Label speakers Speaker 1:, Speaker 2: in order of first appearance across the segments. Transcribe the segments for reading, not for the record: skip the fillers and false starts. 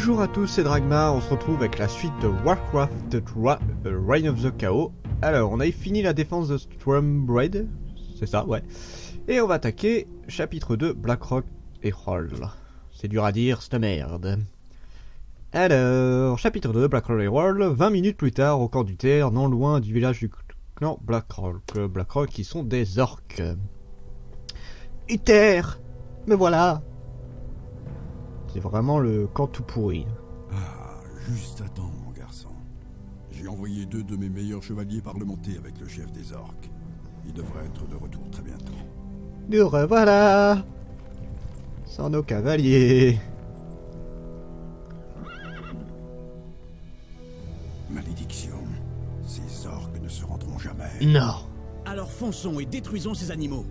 Speaker 1: Bonjour à tous, c'est Dragma, on se retrouve avec la suite de Warcraft 3, Reign of the Chaos. Alors, on a fini la défense de Stormbread, c'est ça, ouais. Et on va attaquer chapitre 2, Blackrock Herald. C'est dur à dire, cette merde. Alors, chapitre 2, Blackrock Herald, 20 minutes plus tard, au camp du Terre, non loin du village du clan Blackrock qui sont des orques. Uther, me voilà. C'est vraiment le camp tout pourri.
Speaker 2: Ah, juste à temps, mon garçon. J'ai envoyé 2 de mes meilleurs chevaliers parlementer avec le chef des orques. Il devrait être de retour très bientôt.
Speaker 1: Nous revoilà sans nos cavaliers.
Speaker 2: Malédiction. Ces orques ne se rendront jamais.
Speaker 1: Non.
Speaker 3: Alors fonçons et détruisons ces animaux.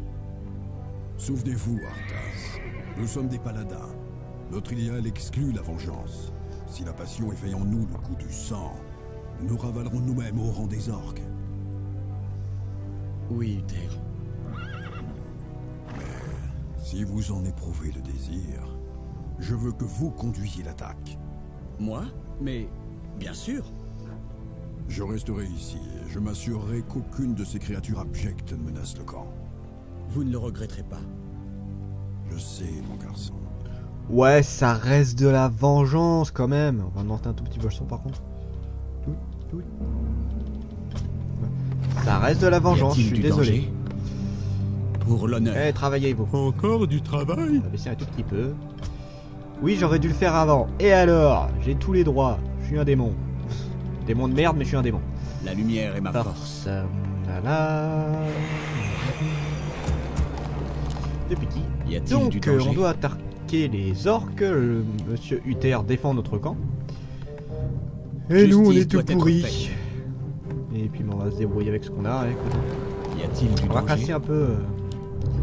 Speaker 2: Souvenez-vous, Arthas. Nous sommes des paladins. Notre idéal exclut la vengeance. Si la passion éveille en nous le goût du sang, nous ravalerons nous-mêmes au rang des orques.
Speaker 3: Oui, Uther.
Speaker 2: Si vous en éprouvez le désir, je veux que vous conduisiez l'attaque.
Speaker 3: Moi? Mais bien sûr.
Speaker 2: Je resterai ici et je m'assurerai qu'aucune de ces créatures abjectes ne menace le camp.
Speaker 3: Vous ne le regretterez pas.
Speaker 2: Je sais, mon garçon.
Speaker 1: Ouais, ça reste de la vengeance quand même. On va monter un tout petit peu le son par contre. Tout. Ça reste de la vengeance, je suis désolé.
Speaker 3: Danger pour l'honneur.
Speaker 1: Eh, travaillez vous.
Speaker 4: Encore du travail?
Speaker 1: On va baisser un tout petit peu. Oui, j'aurais dû le faire avant. Et alors? J'ai tous les droits. Je suis un démon. Démon de merde, mais je suis un démon.
Speaker 3: La lumière est ma force.
Speaker 1: Voilà. De petit.
Speaker 3: Y a-t-il
Speaker 1: Donc,
Speaker 3: du danger?
Speaker 1: on doit attaquer les orques. Monsieur Uther défend notre camp. Et nous, on
Speaker 3: Justice
Speaker 1: est tout
Speaker 3: doit être
Speaker 1: pourris.
Speaker 3: faite.
Speaker 1: Et puis, on va se débrouiller avec ce qu'on a. Écoute.
Speaker 3: Y a-t-il du
Speaker 1: On va casser
Speaker 3: danger?
Speaker 1: un peu.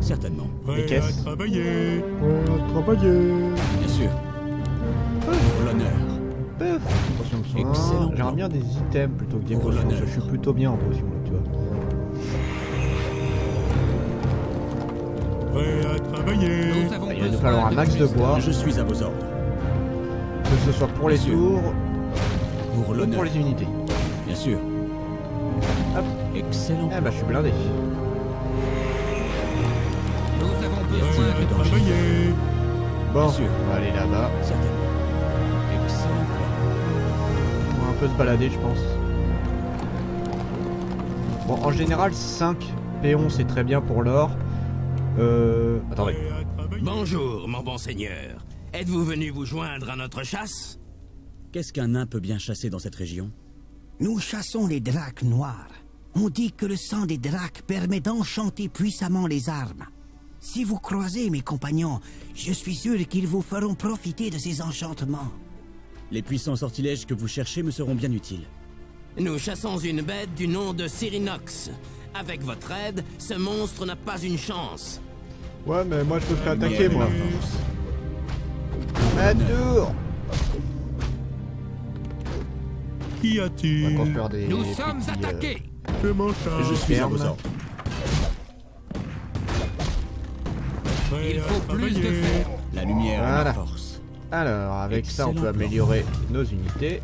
Speaker 3: Certainement.
Speaker 1: Les
Speaker 4: Prêt à
Speaker 1: caisses.
Speaker 4: travailler?
Speaker 1: Travailler.
Speaker 3: Bien sûr. Pour l'honneur.
Speaker 1: Potion de soin.
Speaker 3: Excellent.
Speaker 1: J'aimerais bien des items plutôt que des
Speaker 3: Pour
Speaker 1: potions.
Speaker 3: l'honneur.
Speaker 1: Je suis plutôt bien en potion, là, tu vois.
Speaker 4: Prêt à travailler?
Speaker 1: Il va nous falloir un max de bois,
Speaker 3: Je suis à vos ordres.
Speaker 1: que ce soit pour les
Speaker 3: Bien sûr.
Speaker 1: tours
Speaker 3: Pour
Speaker 1: ou pour
Speaker 3: l'honneur.
Speaker 1: les unités.
Speaker 3: Bien sûr.
Speaker 1: Hop.
Speaker 3: Excellent.
Speaker 1: Eh bah, je suis blindé.
Speaker 5: Nous avons
Speaker 4: Prêt
Speaker 5: besoin
Speaker 4: à
Speaker 5: de
Speaker 4: travailler?
Speaker 1: Bon,
Speaker 3: Bien sûr.
Speaker 1: on va aller là-bas.
Speaker 3: Certainement. Excellent plan.
Speaker 1: On va un peu se balader, je pense. Bon, en général, 5 péons, c'est très bien pour l'or. Attendez.
Speaker 4: Prêt à travailler?
Speaker 5: Bonjour, mon bon seigneur. Êtes-vous venu vous joindre à notre chasse?
Speaker 3: Qu'est-ce qu'un nain peut bien chasser dans cette région?
Speaker 6: Nous chassons les dracs noirs. On dit que le sang des dracs permet d'enchanter puissamment les armes. Si vous croisez mes compagnons, je suis sûr qu'ils vous feront profiter de ces enchantements.
Speaker 3: Les puissants sortilèges que vous cherchez me seront bien utiles.
Speaker 5: Nous chassons une bête du nom de Cyrinox. Avec votre aide, ce monstre n'a pas une chance.
Speaker 1: Ouais, mais moi, je me fais
Speaker 3: La lumière
Speaker 1: attaquer,
Speaker 3: est
Speaker 1: moi.
Speaker 3: ma force.
Speaker 1: À tour.
Speaker 4: Qu'y
Speaker 1: On va
Speaker 4: a-t-il?
Speaker 1: construire des
Speaker 5: Nous sommes
Speaker 1: petits,
Speaker 5: attaqués.
Speaker 4: Je m'en charge.
Speaker 3: Je suis à
Speaker 1: ferme.
Speaker 3: vos ordres.
Speaker 4: Prêt
Speaker 5: Il
Speaker 4: à
Speaker 5: faut plus de
Speaker 4: travailler?
Speaker 5: fer.
Speaker 3: La lumière est
Speaker 1: Voilà.
Speaker 3: ma force.
Speaker 1: Alors, avec ça, on
Speaker 3: Excellent
Speaker 1: peut
Speaker 3: plan.
Speaker 1: améliorer nos unités.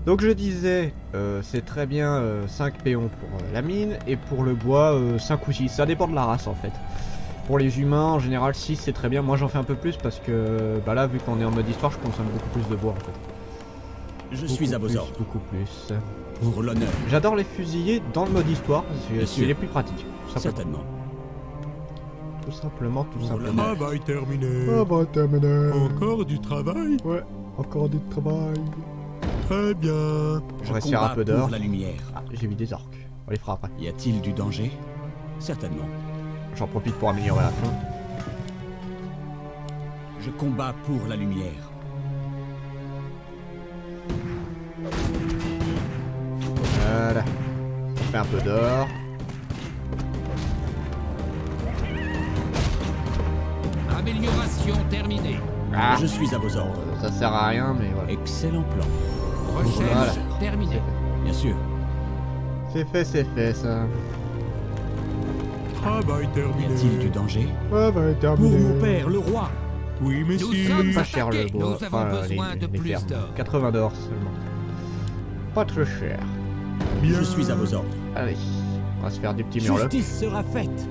Speaker 1: Donc, je disais, c'est très bien 5 péons pour la mine, et pour le bois, 5 ou 6. Ça dépend de la race, en fait. Pour les humains, en général, 6, c'est très bien. Moi, j'en fais un peu plus, parce que, bah là, vu qu'on est en mode histoire, je consomme beaucoup plus de bois, en fait.
Speaker 3: Je suis à vos ordres.
Speaker 1: Beaucoup plus.
Speaker 3: Pour l'honneur.
Speaker 1: J'adore les fusillés dans le mode histoire,
Speaker 3: Bien
Speaker 1: c'est
Speaker 3: sûr.
Speaker 1: les plus pratiques. Tout simplement.
Speaker 3: Certainement.
Speaker 1: Tout simplement, tout
Speaker 3: Pour
Speaker 1: simplement.
Speaker 3: l'honneur.
Speaker 4: Travail terminé.
Speaker 1: bah, terminé.
Speaker 4: Encore du travail?
Speaker 1: Ouais, encore du travail.
Speaker 4: Très bien.
Speaker 1: On va se faire un
Speaker 3: Combat
Speaker 1: peu d'or.
Speaker 3: pour la lumière.
Speaker 1: Ah, j'ai vu des orques. On les fera après.
Speaker 3: Y a-t-il du danger? Certainement.
Speaker 1: J'en profite pour améliorer la fin.
Speaker 3: Je combats pour la lumière.
Speaker 1: Voilà. On fait un peu d'or.
Speaker 5: Amélioration terminée.
Speaker 1: Ah,
Speaker 3: Je suis à vos ordres.
Speaker 1: ça sert à rien, mais voilà.
Speaker 3: Excellent plan.
Speaker 5: Recherche
Speaker 1: Voilà.
Speaker 5: terminée.
Speaker 3: Bien sûr.
Speaker 1: C'est fait, ça.
Speaker 4: Travail
Speaker 3: Y
Speaker 4: terminé.
Speaker 3: a-t-il du danger?
Speaker 1: Ouais, bah,
Speaker 3: Pour mon père, le roi.
Speaker 4: Oui,
Speaker 5: Nous
Speaker 4: messieurs.
Speaker 5: sommes
Speaker 1: Pas cher le
Speaker 5: attaqués.
Speaker 1: bois.
Speaker 5: Nous avons besoin de plus
Speaker 1: fermes.
Speaker 5: d'or.
Speaker 1: 80 d'or seulement. Pas très cher.
Speaker 4: Bien.
Speaker 3: Je suis à vos ordres.
Speaker 1: Allez, on va se faire des petits murlocs.
Speaker 3: Justice sera faite.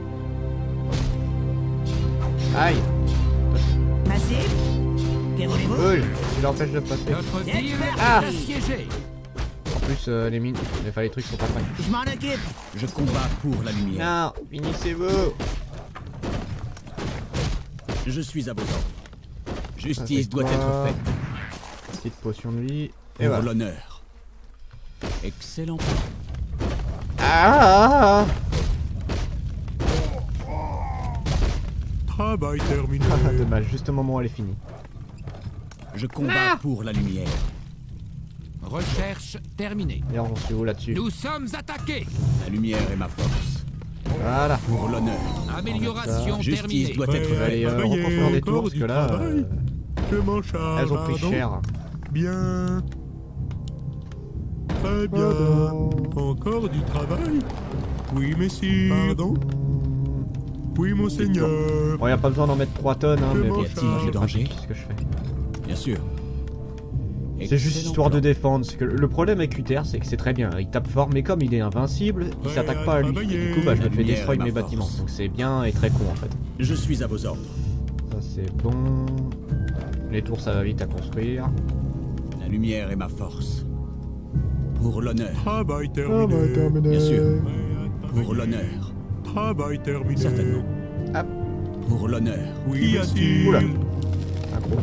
Speaker 1: Aïe,
Speaker 6: Massif, que voulez-vous?
Speaker 1: brûle, tu l'empêches de passer.
Speaker 5: Notre ville
Speaker 1: Ah.
Speaker 5: est assiégée.
Speaker 1: En plus, les mines, les trucs sont pas prêts.
Speaker 6: Je m'en occupe.
Speaker 3: Je combats pour la lumière.
Speaker 1: Non, finissez-vous.
Speaker 3: Je suis à vos ordres.
Speaker 1: Ça, c'est
Speaker 3: Justice doit
Speaker 1: quoi?
Speaker 3: être faite.
Speaker 1: Petite potion de vie. Et
Speaker 3: Pour
Speaker 1: voilà.
Speaker 3: l'honneur. Excellent plan.
Speaker 1: Ah,
Speaker 4: Travail terminé.
Speaker 1: ah, dommage, juste au moment où elle est finie.
Speaker 3: Je combats pour la lumière.
Speaker 5: Recherche terminée.
Speaker 1: D'ailleurs, on se où là-dessus.
Speaker 5: Nous sommes attaqués.
Speaker 3: La lumière est ma force.
Speaker 1: Voilà.
Speaker 3: Pour l'honneur.
Speaker 5: Amélioration
Speaker 3: Justice
Speaker 5: terminée.
Speaker 3: doit être
Speaker 1: On va aller
Speaker 3: faite.
Speaker 1: reconstruire des tours
Speaker 4: Encore
Speaker 1: parce
Speaker 4: du
Speaker 1: que là,
Speaker 4: travail. Je m'en charge.
Speaker 1: elles ont pris
Speaker 4: pardon.
Speaker 1: cher.
Speaker 4: Bien. Très bien.
Speaker 1: Pardon.
Speaker 4: Encore du travail? Oui, messieurs. Pardon? Oui, monseigneur.
Speaker 1: Bon, y a pas besoin d'en mettre 3 tonnes, hein, mais bon,
Speaker 4: Y
Speaker 3: a-t-il du danger?
Speaker 1: c'est ce que je fais.
Speaker 3: Bien sûr.
Speaker 1: C'est juste
Speaker 3: Excellent
Speaker 1: histoire de
Speaker 3: plan.
Speaker 1: défendre. C'est que le problème avec Uther, c'est que c'est très bien. Il tape fort, mais comme il est invincible, il
Speaker 4: Ouais,
Speaker 1: s'attaque pas à lui.
Speaker 4: travailler.
Speaker 1: Et du coup, bah, je me
Speaker 3: La
Speaker 1: fais
Speaker 3: lumière
Speaker 1: destroy
Speaker 3: est ma
Speaker 1: mes
Speaker 3: force.
Speaker 1: bâtiments. Donc c'est bien et très con en fait.
Speaker 3: Je suis à vos ordres.
Speaker 1: Ça c'est bon. Les tours, ça va vite à construire.
Speaker 3: La lumière est ma force. Pour l'honneur.
Speaker 4: Travail terminé.
Speaker 3: Bien sûr.
Speaker 4: Ouais,
Speaker 3: Pour l'honneur.
Speaker 4: Travail terminé.
Speaker 3: Certainement.
Speaker 1: Hop,
Speaker 3: Pour l'honneur.
Speaker 4: Oui, messieurs.
Speaker 1: Oula. un gros.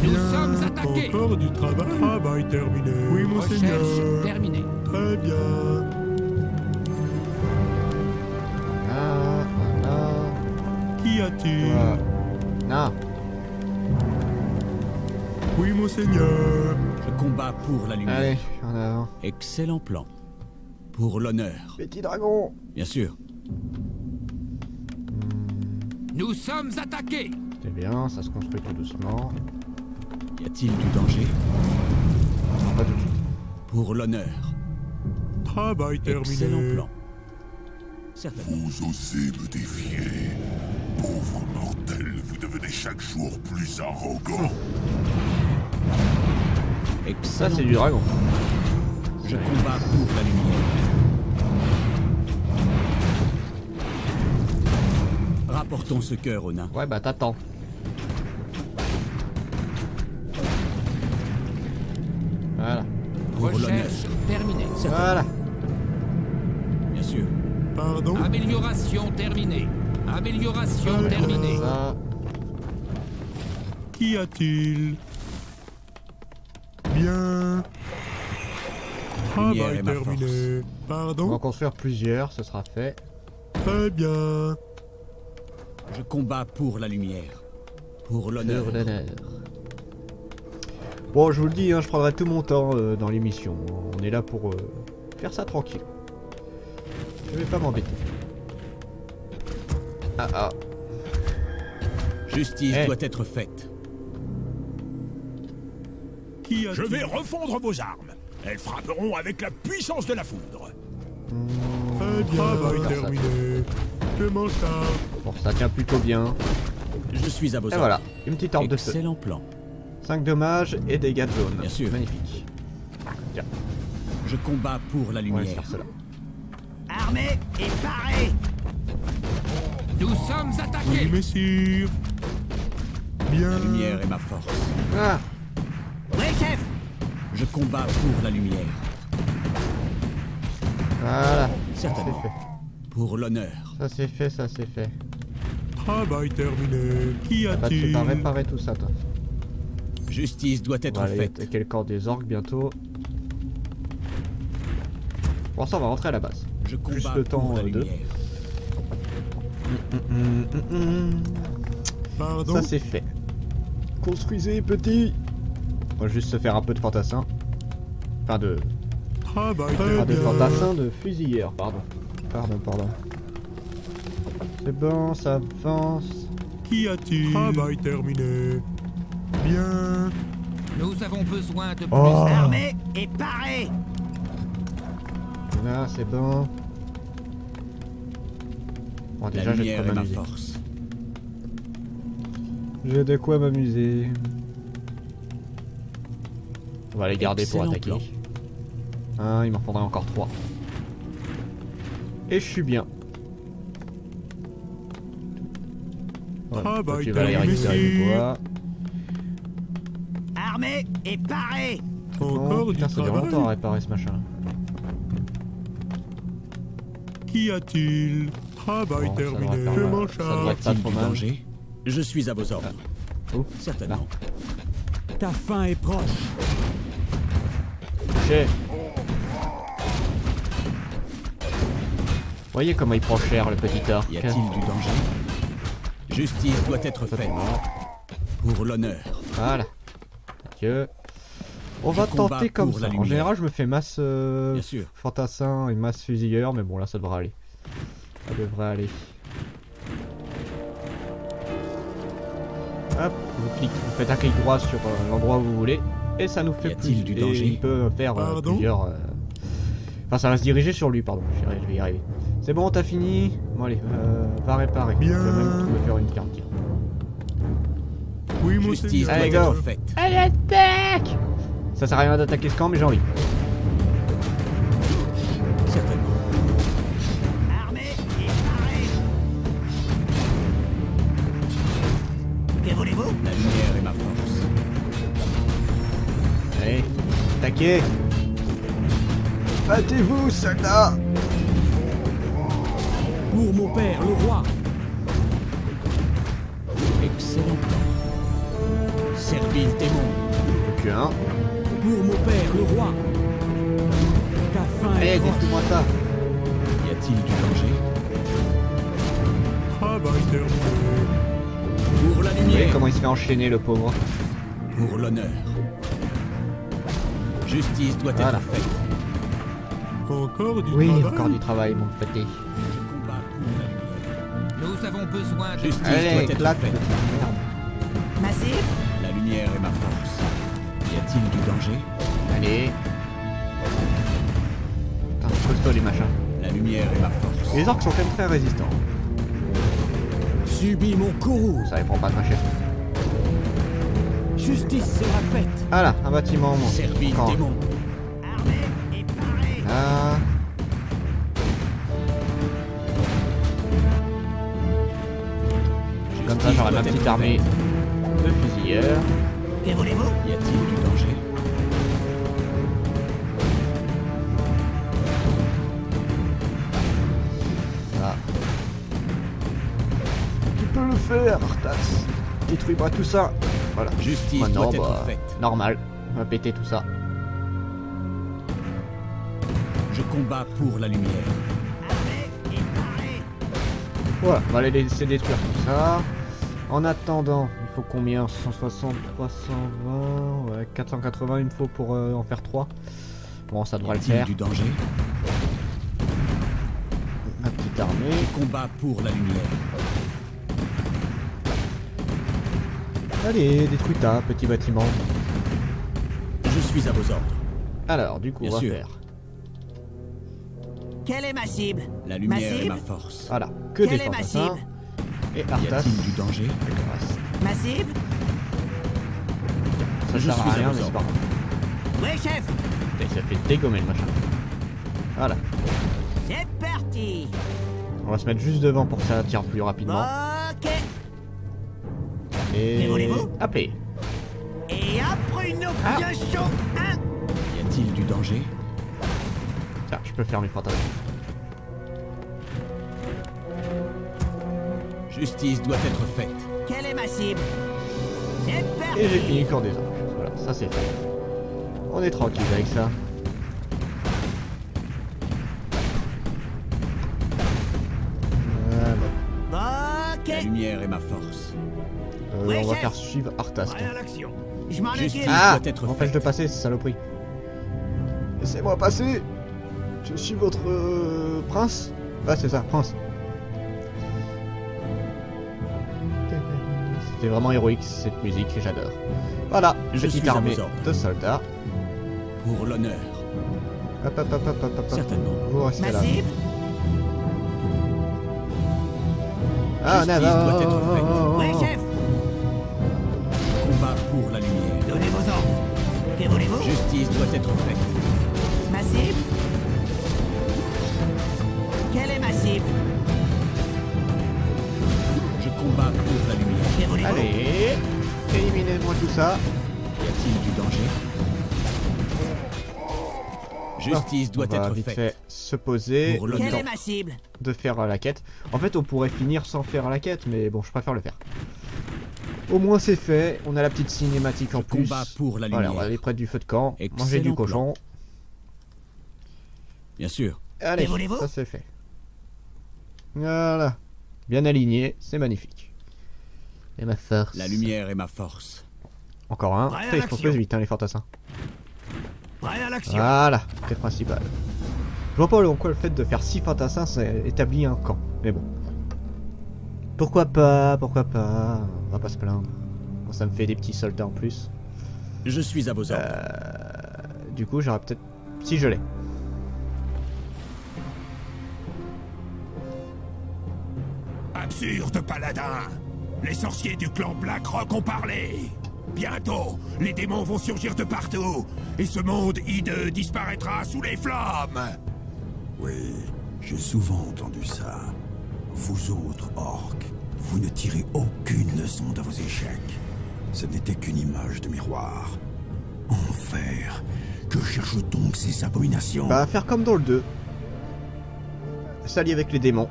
Speaker 5: Nous
Speaker 4: Bien.
Speaker 5: sommes attaqués.
Speaker 4: Encore du travail. Travail terminé. Oui, monseigneur.
Speaker 5: Recherche terminée.
Speaker 4: Très bien.
Speaker 1: Ah, voilà.
Speaker 4: Qu'y a-t-il?
Speaker 1: Voilà. Non,
Speaker 4: Oui, monseigneur.
Speaker 3: Je combats pour la lumière.
Speaker 1: allez, en avant.
Speaker 3: Excellent plan. Pour l'honneur.
Speaker 1: Petit dragon.
Speaker 3: Bien sûr.
Speaker 5: Nous sommes attaqués.
Speaker 1: C'est bien, ça se construit tout doucement.
Speaker 3: Y a-t-il du danger?
Speaker 1: Non, pas tout de suite.
Speaker 3: Pour l'honneur.
Speaker 4: Travail
Speaker 3: Excellent
Speaker 4: terminé.
Speaker 3: plan. Certainement.
Speaker 7: Vous osez me défier. Pauvre mortel, vous devenez chaque jour plus arrogant.
Speaker 1: Ça
Speaker 3: Excellent
Speaker 1: c'est du
Speaker 3: plan.
Speaker 1: dragon.
Speaker 3: Je combats pour la lumière. Rapportons ce cœur au nain.
Speaker 1: Ouais, bah t'attends. Voilà.
Speaker 3: Pour l'honneur.
Speaker 5: Recherche terminée.
Speaker 1: Voilà.
Speaker 3: Bien sûr.
Speaker 4: Pardon?
Speaker 5: Amélioration terminée. Amélioration terminée.
Speaker 1: Ça.
Speaker 4: Qu'y a-t-il? Bien.
Speaker 3: Lumière
Speaker 4: Travail
Speaker 3: est ma
Speaker 4: terminé.
Speaker 1: On va
Speaker 4: Pardon?
Speaker 1: en construire plusieurs, ce sera fait.
Speaker 4: Très bien.
Speaker 3: Je combats pour la lumière. Pour l'honneur.
Speaker 1: Sur l'honneur. Bon, je vous le dis, hein, je prendrai tout mon temps dans l'émission. On est là pour faire ça tranquille. Je vais pas m'embêter. Ah ah.
Speaker 3: Justice
Speaker 1: Eh.
Speaker 3: doit être faite.
Speaker 4: Qu'y a-t-il?
Speaker 8: Je vais refondre vos armes. Elles frapperont avec la puissance de la foudre.
Speaker 4: Très bien. Travail
Speaker 1: Personne.
Speaker 4: terminé. Je m'en charge.
Speaker 1: Bon, ça tient plutôt bien.
Speaker 3: Je suis à vos
Speaker 1: Et
Speaker 3: ordres.
Speaker 1: voilà, une petite orbe de feu.
Speaker 3: Excellent plan.
Speaker 1: 5 dommages et dégâts de jaune.
Speaker 3: Bien sûr.
Speaker 1: Magnifique. Tiens,
Speaker 3: Je combats pour la
Speaker 1: on va aller
Speaker 3: lumière.
Speaker 1: faire cela.
Speaker 6: Armé et paré.
Speaker 5: Nous sommes
Speaker 4: Oui,
Speaker 5: attaqués.
Speaker 4: messieurs. Bien.
Speaker 3: La lumière est ma force.
Speaker 1: Ah,
Speaker 6: Oui, chef.
Speaker 3: Je combats pour la lumière.
Speaker 1: voilà. Ça
Speaker 3: Certainement.
Speaker 1: c'est fait.
Speaker 3: Pour l'honneur.
Speaker 1: Ça c'est fait, ça c'est fait.
Speaker 4: Travail terminé. Qu'y
Speaker 1: Bah, tu
Speaker 4: a-t-il?
Speaker 1: vas réparer tout ça, toi.
Speaker 3: Justice doit être
Speaker 1: Voilà, il y a
Speaker 3: faite.
Speaker 1: quel corps des orques bientôt. Pour ça, on va rentrer à la base.
Speaker 3: Je combats
Speaker 1: Juste le temps
Speaker 3: pour la
Speaker 1: de.
Speaker 3: lumière.
Speaker 4: Pardon?
Speaker 1: Ça c'est fait. Construisez, petit. On va juste se faire un peu de fantassin. Enfin de.
Speaker 4: Travail
Speaker 1: Pas
Speaker 4: très
Speaker 1: de
Speaker 4: bien.
Speaker 1: fantassin, de fusilleur, pardon. Pardon. C'est bon, ça avance.
Speaker 4: Qu'y a-t-il? Travail terminé. Bien.
Speaker 5: Nous avons besoin de plus
Speaker 1: Oh.
Speaker 5: d'armes.
Speaker 6: Armé et paré.
Speaker 1: Là, c'est bon. Bon,
Speaker 3: La
Speaker 1: déjà, je vais
Speaker 3: lumière
Speaker 1: pas
Speaker 3: est ma
Speaker 1: m'amuser.
Speaker 3: force.
Speaker 1: J'ai de quoi m'amuser. On va les garder pour
Speaker 3: Excellent
Speaker 1: attaquer.
Speaker 3: plan.
Speaker 1: Hein, il m'en faudrait encore 3. Et je suis bien. Ouais,
Speaker 4: Ah, bah,
Speaker 1: toi, tu
Speaker 4: il
Speaker 1: vas aller
Speaker 4: t'a
Speaker 1: récupérer
Speaker 4: réussi.
Speaker 1: du bois.
Speaker 6: Armé et paré.
Speaker 4: Encore
Speaker 1: Oh, putain,
Speaker 4: du
Speaker 1: ça fait longtemps à
Speaker 4: travail.
Speaker 1: réparer ce machin.
Speaker 4: Qu'y a-t-il? Travail
Speaker 1: Bon, ça
Speaker 4: terminé.
Speaker 1: devrait faire
Speaker 4: Je
Speaker 1: mal.
Speaker 4: m'en
Speaker 1: Ça devrait
Speaker 4: charge.
Speaker 1: être pas
Speaker 3: Y a-t-il
Speaker 1: trop
Speaker 3: du
Speaker 1: mal.
Speaker 3: danger? Je suis à vos ordres.
Speaker 1: Oh,
Speaker 3: Certainement. Ta fin est proche.
Speaker 1: touché. Voyez comment il prend cher le petit orc.
Speaker 3: Y a-t-il du danger? Justice doit être faite. Pour l'honneur.
Speaker 1: Voilà. Adieu. On va
Speaker 3: Je combat
Speaker 1: tenter comme
Speaker 3: pour
Speaker 1: ça.
Speaker 3: la
Speaker 1: En
Speaker 3: lumière.
Speaker 1: général, je me fais masse
Speaker 3: Bien sûr.
Speaker 1: fantassin et masse fusilleur, mais bon, là, ça devrait aller. Ça devrait aller. Hop, vous faites un clic droit sur l'endroit où vous voulez, et ça nous fait
Speaker 3: Y a-t-il
Speaker 1: plus.
Speaker 3: du
Speaker 1: Et
Speaker 3: danger?
Speaker 1: il peut faire
Speaker 4: Pardon
Speaker 1: plusieurs. Enfin, ça va se diriger sur lui, pardon. Je vais y arriver. C'est bon, t'as fini? Bon, allez, va réparer.
Speaker 4: Bien.
Speaker 1: Je vais même me faire une carte.
Speaker 4: Oui, mon
Speaker 3: Justice
Speaker 4: seigneur.
Speaker 3: doit
Speaker 1: Allez, go.
Speaker 3: être faite.
Speaker 1: Allez, attaque! Ça sert à rien d'attaquer ce camp, mais j'ai envie.
Speaker 3: Certainement.
Speaker 6: Armé et paré. Que voulez-vous?
Speaker 3: La lumière est ma force.
Speaker 1: Allez, attaquez! Battez-vous, soldats!
Speaker 3: Pour mon père, le roi. Excellent plan. Servile démon.
Speaker 1: Plus un.
Speaker 3: Pour mon père, le roi. Ta fin
Speaker 1: Allez,
Speaker 3: est proche.
Speaker 1: détruis-moi ça!
Speaker 3: Y a-t-il du danger?
Speaker 4: Travail terminé.
Speaker 3: Pour la
Speaker 1: Vous voyez
Speaker 3: lumière.
Speaker 1: comment il se fait enchaîner, le pauvre?
Speaker 3: Pour l'honneur. Justice doit
Speaker 1: Voilà.
Speaker 3: être faite.
Speaker 4: Encore du
Speaker 1: Oui,
Speaker 4: travail.
Speaker 1: encore du travail, mon petit.
Speaker 3: Je combats pour la lumière.
Speaker 9: Nous avons besoin de...
Speaker 3: Justice
Speaker 1: Allez,
Speaker 3: doit être
Speaker 1: claque!
Speaker 3: faite.
Speaker 1: Merde.
Speaker 6: Massif.
Speaker 3: La lumière est ma force. Y a-t-il du danger?
Speaker 1: Allez. Putain, c'est costaud les machins.
Speaker 3: La lumière est ma force.
Speaker 1: Les orques sont quand même très résistants.
Speaker 3: Subis mon courroux.
Speaker 1: Ça les prend pas très cher.
Speaker 3: Justice sera faite.
Speaker 1: Voilà, un bâtiment. Bon.
Speaker 3: Servile
Speaker 1: Encore.
Speaker 3: démon.
Speaker 6: Armé et paré.
Speaker 1: Là. Comme ça, j'aurai ma petite armée de fusilleurs.
Speaker 6: Que voulez-vous?
Speaker 3: Y a-t-il du danger?
Speaker 1: Voilà. Tu peux le faire, Arthas. Détruis-moi tout ça. Voilà.
Speaker 3: Justice
Speaker 1: Maintenant,
Speaker 3: doit être
Speaker 1: bah,
Speaker 3: faite.
Speaker 1: normal. On va péter tout ça.
Speaker 3: Je combats pour la lumière.
Speaker 6: Armé et paré.
Speaker 1: Voilà, on va aller laisser détruire tout ça. En attendant, il faut combien? 160, 320, ouais, 480 il me faut pour en faire 3. Bon, ça
Speaker 3: Y
Speaker 1: devrait le
Speaker 3: a-t-il
Speaker 1: faire.
Speaker 3: du danger?
Speaker 1: Ma petite armée.
Speaker 3: Je combats pour la lumière.
Speaker 1: Allez, détruis ta petit bâtiment.
Speaker 3: Je suis à vos ordres.
Speaker 1: Alors, du coup,
Speaker 3: Bien
Speaker 1: on va
Speaker 3: sûr.
Speaker 1: faire.
Speaker 6: Quelle est ma cible?
Speaker 3: La lumière est
Speaker 6: cible?
Speaker 3: ma force.
Speaker 1: Voilà, que
Speaker 6: Quelle
Speaker 1: des
Speaker 6: est ma
Speaker 1: fantassins.
Speaker 6: cible?
Speaker 1: Et
Speaker 3: Y
Speaker 1: Arthas.
Speaker 3: a-t-il du danger?
Speaker 1: grâce.
Speaker 6: Ma cible?
Speaker 1: Ça
Speaker 3: Je
Speaker 1: sert à
Speaker 3: suis à
Speaker 1: rien,
Speaker 3: vos
Speaker 1: mais c'est
Speaker 3: ordres.
Speaker 1: pas grave.
Speaker 6: Oui, chef.
Speaker 1: Putain, ça fait dégommer le machin. Voilà.
Speaker 6: C'est parti.
Speaker 1: On va se mettre juste devant pour que ça tire plus rapidement.
Speaker 6: Ok.
Speaker 1: Et...
Speaker 6: Mais voulez-vous
Speaker 1: AP.
Speaker 6: Et après nos bien chaud, hein?
Speaker 3: Y a-t-il du danger?
Speaker 1: Tiens, je peux faire mes fantasmes.
Speaker 3: Justice doit être faite.
Speaker 6: Quelle est ma cible? C'est parti.
Speaker 1: Et j'ai fini le corps des anges. Voilà, ça c'est fait. On est tranquille avec ça. Voilà.
Speaker 6: Ok.
Speaker 3: La lumière est ma force.
Speaker 6: Ouais,
Speaker 1: On va
Speaker 6: chef.
Speaker 1: faire suivre Arthas.
Speaker 6: Prêt à l'action. Je m'en
Speaker 3: Justice
Speaker 6: occupe.
Speaker 1: Ah,
Speaker 3: doit être
Speaker 1: empêche
Speaker 3: faite.
Speaker 1: de passer, c'est saloperie. Laissez-moi passer. Je suis votre prince. Ah, c'est ça, prince. C'était vraiment héroïque cette musique, j'adore. Voilà,
Speaker 3: Je
Speaker 1: petite
Speaker 3: suis à
Speaker 1: armée
Speaker 3: vos ordres.
Speaker 1: de soldats.
Speaker 3: Pour l'honneur.
Speaker 1: Hop, hop, hop, hop, hop, hop.
Speaker 3: Certainement.
Speaker 1: Vous restez
Speaker 6: Ma
Speaker 1: là.
Speaker 6: cible?
Speaker 1: Ah,
Speaker 3: Justice
Speaker 1: non,
Speaker 3: doit être faite.
Speaker 6: Oui, chef.
Speaker 3: pour la lumière.
Speaker 6: Donnez vos ordres. Que voulez-vous?
Speaker 3: Justice doit être faite.
Speaker 6: Ma cible? Quelle est ma cible?
Speaker 3: Je combats pour la lumière.
Speaker 6: Que voulez-vous?
Speaker 1: Allez, éliminez-moi tout ça.
Speaker 3: Y a-t-il du danger? Justice doit
Speaker 1: On va
Speaker 3: être
Speaker 1: vite
Speaker 3: faite.
Speaker 1: fait se poser,
Speaker 3: Pour
Speaker 1: le
Speaker 6: Quelle
Speaker 1: temps
Speaker 6: est ma cible?
Speaker 1: de faire la quête. En fait, on pourrait finir sans faire la quête, mais bon, je préfère le faire. Au moins c'est fait, on a la petite cinématique en plus.
Speaker 3: Combat pour la
Speaker 1: Voilà,
Speaker 3: lumière.
Speaker 1: on va aller près du feu de camp, manger
Speaker 3: Excellent
Speaker 1: du cochon.
Speaker 3: Bien sûr.
Speaker 1: Allez,
Speaker 6: Que voulez-vous?
Speaker 1: ça c'est fait. Voilà, bien aligné, c'est magnifique. Et ma force.
Speaker 3: La lumière est ma force.
Speaker 1: Encore un.
Speaker 6: Prêt à
Speaker 1: Après, ils se
Speaker 6: l'action.
Speaker 1: construisent vite, hein, les fantassins.
Speaker 6: Prêt à l'action.
Speaker 1: Voilà, quête principale. Je vois pas en quoi le fait de faire 6 fantassins, ça établit un camp. Mais bon. Pourquoi pas, on va pas se plaindre. Bon, ça me fait des petits soldats en plus.
Speaker 3: Je suis à vos ordres.
Speaker 1: Du coup, j'aurais peut-être... Si je l'ai.
Speaker 8: Absurde paladin! Les sorciers du clan Blackrock ont parlé! Bientôt, les démons vont surgir de partout, et ce monde hideux disparaîtra sous les flammes!
Speaker 2: Oui, j'ai souvent entendu ça. Vous autres, orques, vous ne tirez aucune leçon de vos échecs. Ce n'était qu'une image de miroir. Enfer, que cherchent donc ces abominations?
Speaker 1: Bah, faire comme dans le 2. S'allier avec les démons.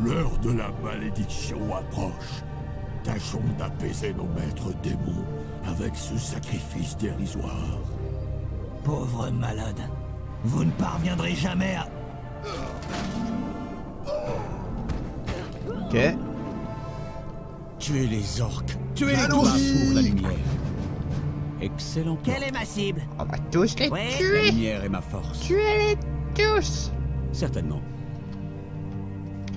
Speaker 7: L'heure de la malédiction approche. Tâchons d'apaiser nos maîtres démons avec ce sacrifice dérisoire.
Speaker 6: Pauvre malade. Vous ne parviendrez jamais à...
Speaker 1: Ok.
Speaker 3: Tuez les orques. Tuez les
Speaker 1: Allons-y.
Speaker 3: tous pour la lumière. Excellent plan.
Speaker 6: Quelle est ma cible?
Speaker 1: On va tous les
Speaker 6: Ouais.
Speaker 3: La
Speaker 1: tuer.
Speaker 3: lumière est ma force.
Speaker 1: Tuez-les tous.
Speaker 3: Certainement.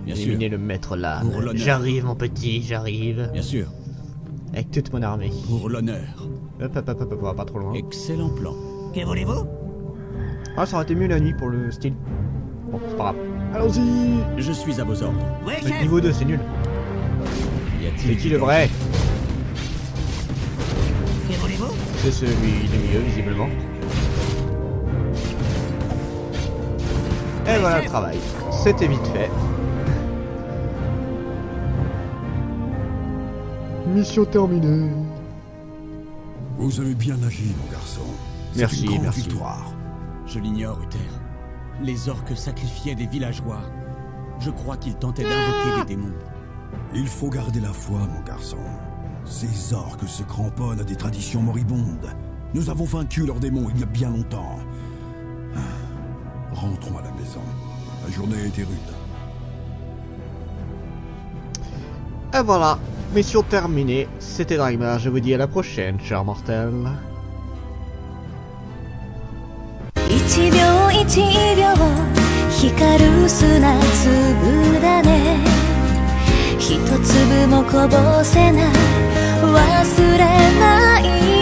Speaker 3: Bien sûr.
Speaker 1: Éliminer le maître là.
Speaker 3: Pour l'honneur.
Speaker 1: J'arrive mon petit, j'arrive.
Speaker 3: Bien sûr.
Speaker 1: Avec toute mon armée.
Speaker 3: Pour l'honneur.
Speaker 1: Hop, on va pas trop loin.
Speaker 3: Excellent plan.
Speaker 6: Que voulez-vous?
Speaker 1: Ah, ça aurait été mieux la nuit pour le style. Bon, c'est pas grave. Allons-y.
Speaker 3: Je suis à vos ordres.
Speaker 6: Ouais,
Speaker 1: Le
Speaker 6: chef.
Speaker 1: niveau 2, c'est nul.
Speaker 3: Y a-t-il
Speaker 1: C'est
Speaker 3: du
Speaker 1: qui le
Speaker 3: danger?
Speaker 1: vrai?
Speaker 6: Que voulez-vous?
Speaker 1: C'est celui du milieu, visiblement. Et voilà le travail. C'était vite fait. Mission terminée.
Speaker 2: Vous avez bien agi, mon garçon. C'est
Speaker 1: Merci,
Speaker 2: une grande
Speaker 1: merci.
Speaker 2: victoire.
Speaker 3: Je l'ignore, Uther. Les orques sacrifiaient des villageois. Je crois qu'ils tentaient d'invoquer des démons.
Speaker 2: Il faut garder la foi, mon garçon. Ces orques se cramponnent à des traditions moribondes. Nous avons vaincu leurs démons il y a bien longtemps. Rentrons à la maison. La journée a été rude.
Speaker 1: Et voilà. Mission terminée. C'était Dragmar. Je vous dis à la prochaine, chers mortels.
Speaker 9: 一秒一秒光る砂粒だね一粒もこぼせない忘れない